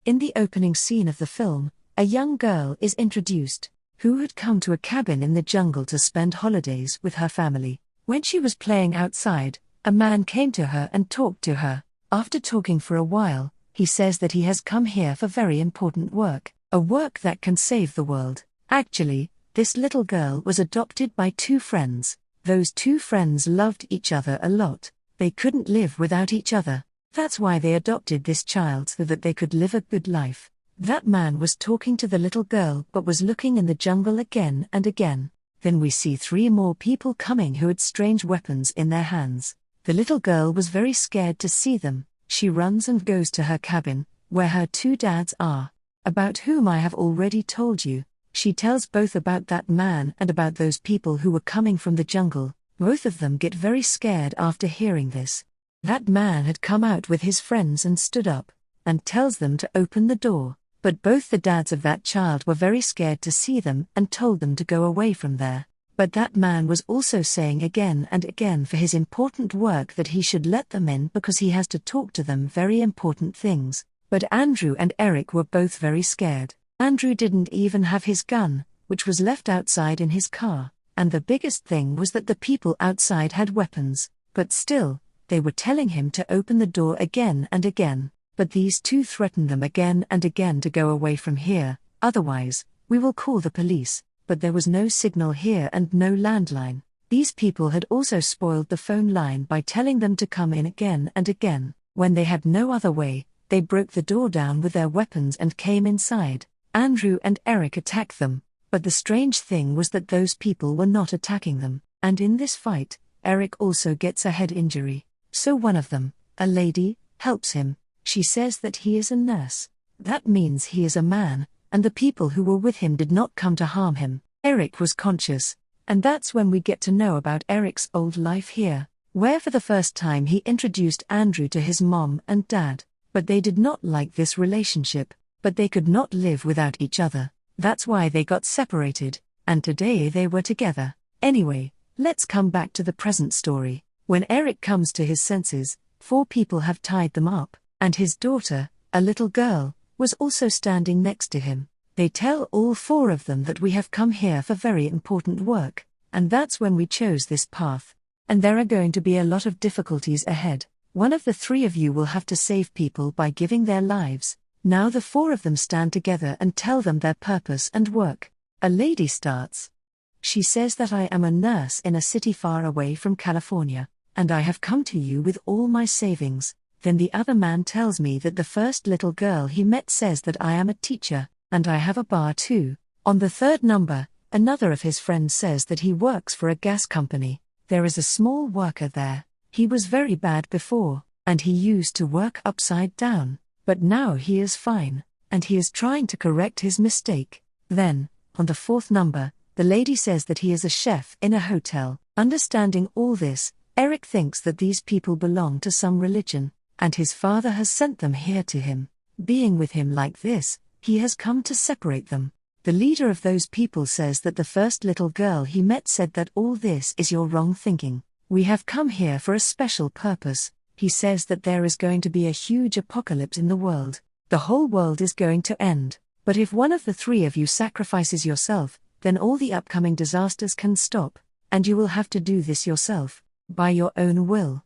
In the opening scene of the film, a young girl is introduced, who had come to a cabin in the jungle to spend holidays with her family. When she was playing outside, a man came to her and talked to her. After talking for a while, he says that he has come here for very important work, a work that can save the world. Actually, this little girl was adopted by two friends. Those two friends loved each other a lot. They couldn't live without each other. That's why they adopted this child so that they could live a good life. That man was talking to the little girl but was looking in the jungle again and again. Then we see three more people coming who had strange weapons in their hands. The little girl was very scared to see them. She runs and goes to her cabin, where her two dads are, about whom I have already told you. She tells both about that man and about those people who were coming from the jungle. Both of them get very scared after hearing this. That man had come out with his friends and stood up, and tells them to open the door, but both the dads of that child were very scared to see them and told them to go away from there. But that man was also saying again and again for his important work that he should let them in because he has to talk to them very important things. But Andrew and Eric were both very scared. Andrew didn't even have his gun, which was left outside in his car, and the biggest thing was that the people outside had weapons, but still, they were telling him to open the door again and again. But these two threatened them again and again to go away from here, otherwise, we will call the police. But there was no signal here and no landline. These people had also spoiled the phone line by telling them to come in again and again. When they had no other way, they broke the door down with their weapons and came inside. Andrew and Eric attacked them, but the strange thing was that those people were not attacking them, and in this fight, Eric also gets a head injury. So one of them, a lady, helps him. She says that he is a nurse. That means he is a man, and the people who were with him did not come to harm him. Eric was conscious, and that's when we get to know about Eric's old life here, where for the first time he introduced Andrew to his mom and dad, but they did not like this relationship, but they could not live without each other. That's why they got separated, and today they were together. Anyway, let's come back to the present story. When Eric comes to his senses, four people have tied them up, and his daughter, a little girl, was also standing next to him. They tell all four of them that we have come here for very important work, and that's when we chose this path. And there are going to be a lot of difficulties ahead. One of the three of you will have to save people by giving their lives. Now the four of them stand together and tell them their purpose and work. A lady starts. She says that I am a nurse in a city far away from California, and I have come to you with all my savings. Then the other man tells me that the first little girl he met says that I am a teacher, and I have a bar too. On the third number, another of his friends says that he works for a gas company. There is a small worker there. He was very bad before, and he used to work upside down, but now he is fine, and he is trying to correct his mistake. Then, on the fourth number, the lady says that he is a chef in a hotel. Understanding all this, Eric thinks that these people belong to some religion, and his father has sent them here to him. Being with him like this, he has come to separate them. The leader of those people says that the first little girl he met said that all this is your wrong thinking. We have come here for a special purpose. He says that there is going to be a huge apocalypse in the world. The whole world is going to end. But if one of the three of you sacrifices yourself, then all the upcoming disasters can stop, and you will have to do this yourself, by your own will.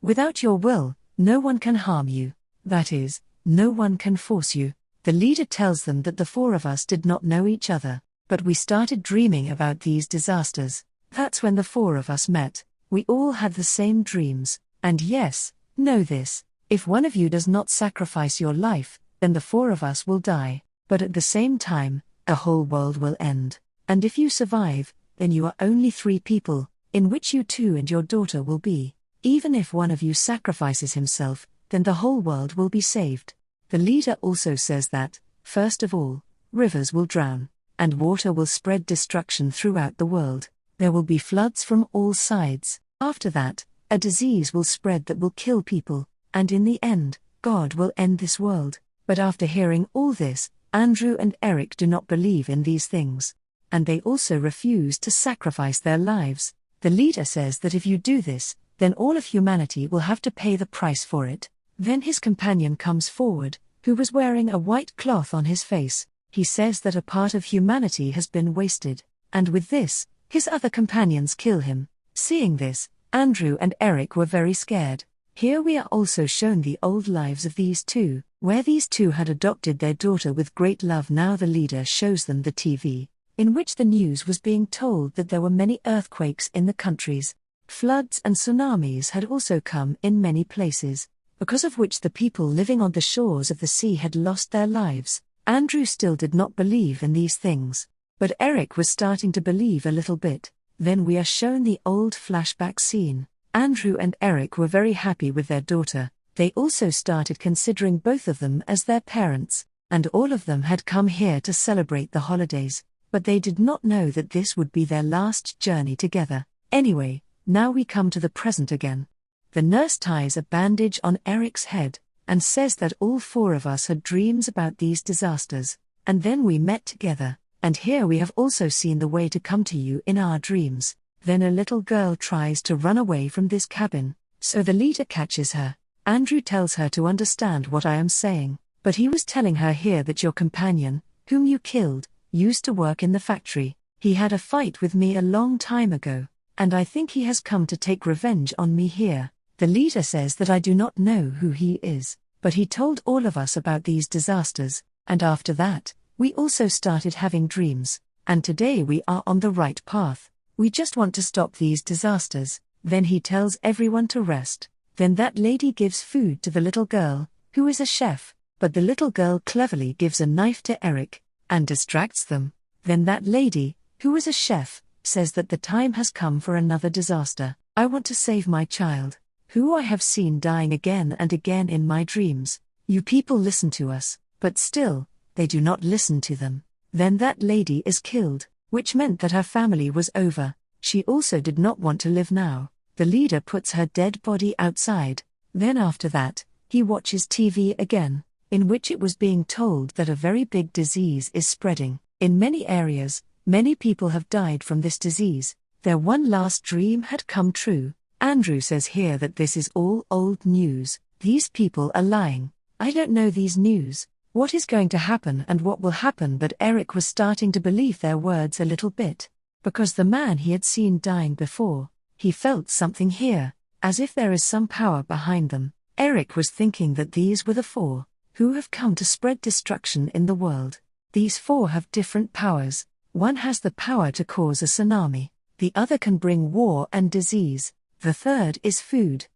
Without your will, no one can harm you. That is, no one can force you. The leader tells them that the four of us did not know each other, but we started dreaming about these disasters. That's when the four of us met. We all had the same dreams, and yes, know this, if one of you does not sacrifice your life, then the four of us will die, but at the same time, a whole world will end. And if you survive, then you are only three people, in which you two and your daughter will be. Even if one of you sacrifices himself, then the whole world will be saved. The leader also says that, first of all, rivers will drown, and water will spread destruction throughout the world. There will be floods from all sides. After that, a disease will spread that will kill people, and in the end, God will end this world. But after hearing all this, Andrew and Eric do not believe in these things, and they also refuse to sacrifice their lives. The leader says that if you do this, then all of humanity will have to pay the price for it. Then his companion comes forward, who was wearing a white cloth on his face. He says that a part of humanity has been wasted, and with this, his other companions kill him. Seeing this, Andrew and Eric were very scared. Here we are also shown the old lives of these two, where these two had adopted their daughter with great love. Now the leader shows them the TV, in which the news was being told that there were many earthquakes in the countries. Floods and tsunamis had also come in many places, because of which the people living on the shores of the sea had lost their lives. Andrew still did not believe in these things, but Eric was starting to believe a little bit. Then we are shown the old flashback scene. Andrew and Eric were very happy with their daughter. They also started considering both of them as their parents, and all of them had come here to celebrate the holidays, but they did not know that this would be their last journey together. Anyway, now we come to the present again. The nurse ties a bandage on Eric's head, and says that all four of us had dreams about these disasters, and then we met together, and here we have also seen the way to come to you in our dreams. Then a little girl tries to run away from this cabin, so the leader catches her. Andrew tells her to understand what I am saying, but he was telling her here that your companion, whom you killed, used to work in the factory. He had a fight with me a long time ago, and I think he has come to take revenge on me here. The leader says that I do not know who he is, but he told all of us about these disasters, and after that, we also started having dreams, and today we are on the right path. We just want to stop these disasters. Then he tells everyone to rest. Then that lady gives food to the little girl, who is a chef, but the little girl cleverly gives a knife to Eric, and distracts them. Then that lady, who is a chef, says that the time has come for another disaster. I want to save my child, who I have seen dying again and again in my dreams. You people listen to us, but still, they do not listen to them. Then that lady is killed, which meant that her family was over. She also did not want to live now. The leader puts her dead body outside. Then after that, he watches TV again, in which it was being told that a very big disease is spreading. In many areas, many people have died from this disease. Their one last dream had come true. Andrew says here that this is all old news. These people are lying. I don't know these news. What is going to happen and what will happen? But Eric was starting to believe their words a little bit, because the man he had seen dying before, he felt something here, as if there is some power behind them. Eric was thinking that these were the four, who have come to spread destruction in the world. These four have different powers. One has the power to cause a tsunami, the other can bring war and disease, the third is food,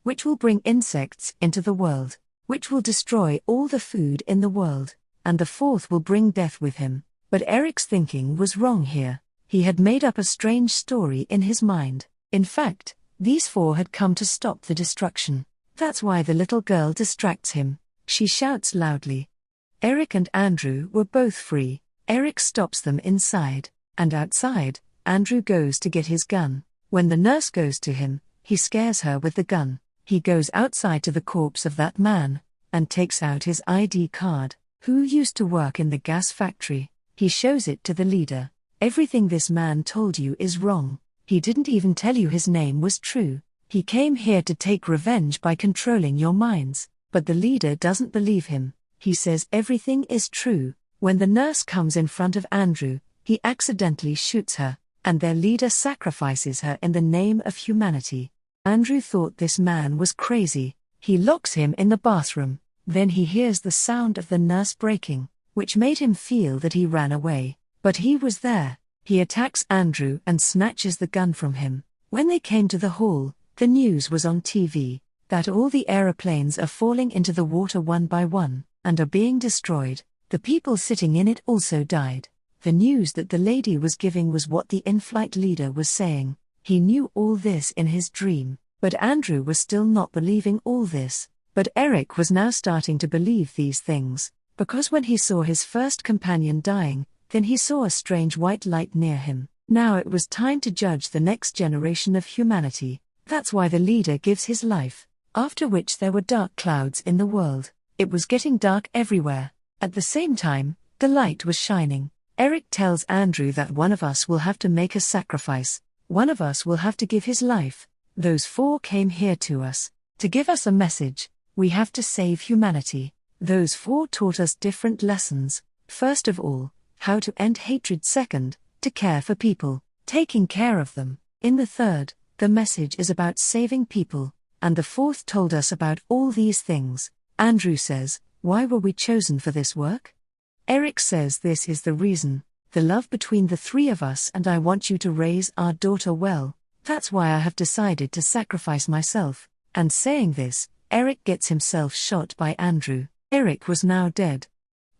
which will bring insects into the world, which will destroy all the food in the world, and the fourth will bring death with him. But Eric's thinking was wrong here. He had made up a strange story in his mind. In fact, these four had come to stop the destruction. That's why the little girl distracts him. She shouts loudly. Eric and Andrew were both free. Eric stops them inside, and outside, Andrew goes to get his gun. When the nurse goes to him, he scares her with the gun. He goes outside to the corpse of that man, and takes out his ID card, who used to work in the gas factory. He shows it to the leader. Everything this man told you is wrong. He didn't even tell you his name was true. He came here to take revenge by controlling your minds. But the leader doesn't believe him. He says everything is true. When the nurse comes in front of Andrew, he accidentally shoots her, and their leader sacrifices her in the name of humanity. Andrew thought this man was crazy. He locks him in the bathroom. Then he hears the sound of the nurse breaking, which made him feel that he ran away. But he was there. He attacks Andrew and snatches the gun from him. When they came to the hall, the news was on TV, that all the aeroplanes are falling into the water one by one, and are being destroyed. The people sitting in it also died. The news that the lady was giving was what the in-flight leader was saying. He knew all this in his dream, but Andrew was still not believing all this. But Eric was now starting to believe these things, because when he saw his first companion dying, then he saw a strange white light near him. Now it was time to judge the next generation of humanity. That's why the leader gives his life. After which there were dark clouds in the world. It was getting dark everywhere. At the same time, the light was shining. Eric tells Andrew that one of us will have to make a sacrifice. One of us will have to give his life. Those four came here to us, to give us a message. We have to save humanity. Those 4 taught us different lessons. First of all, how to end hatred. Second, to care for people, taking care of them. In the third, the message is about saving people. And the fourth told us about all these things. Andrew says, why were we chosen for this work? Eric says this is the reason. The love between the 3 of us, and I want you to raise our daughter well. That's why I have decided to sacrifice myself. And saying this, Eric gets himself shot by Andrew. Eric was now dead.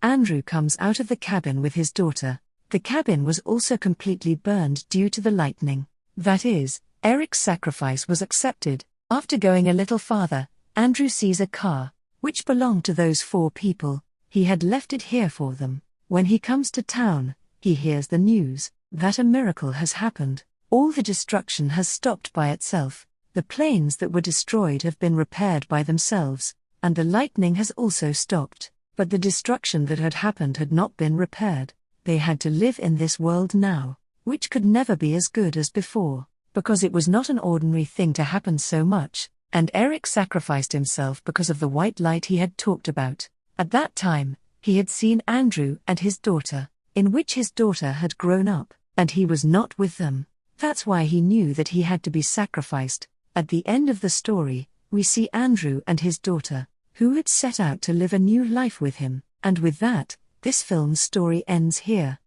Andrew comes out of the cabin with his daughter. The cabin was also completely burned due to the lightning. That is, Eric's sacrifice was accepted. After going a little farther, Andrew sees a car, which belonged to those 4 people. He had left it here for them. When he comes to town, he hears the news that a miracle has happened. All the destruction has stopped by itself. The planes that were destroyed have been repaired by themselves, and the lightning has also stopped. But the destruction that had happened had not been repaired. They had to live in this world now, which could never be as good as before, because it was not an ordinary thing to happen so much, and Eric sacrificed himself because of the white light he had talked about. At that time, he had seen Andrew and his daughter, in which his daughter had grown up, and he was not with them. That's why he knew that he had to be sacrificed. At the end of the story, we see Andrew and his daughter, who had set out to live a new life with him, and with that, this film's story ends here.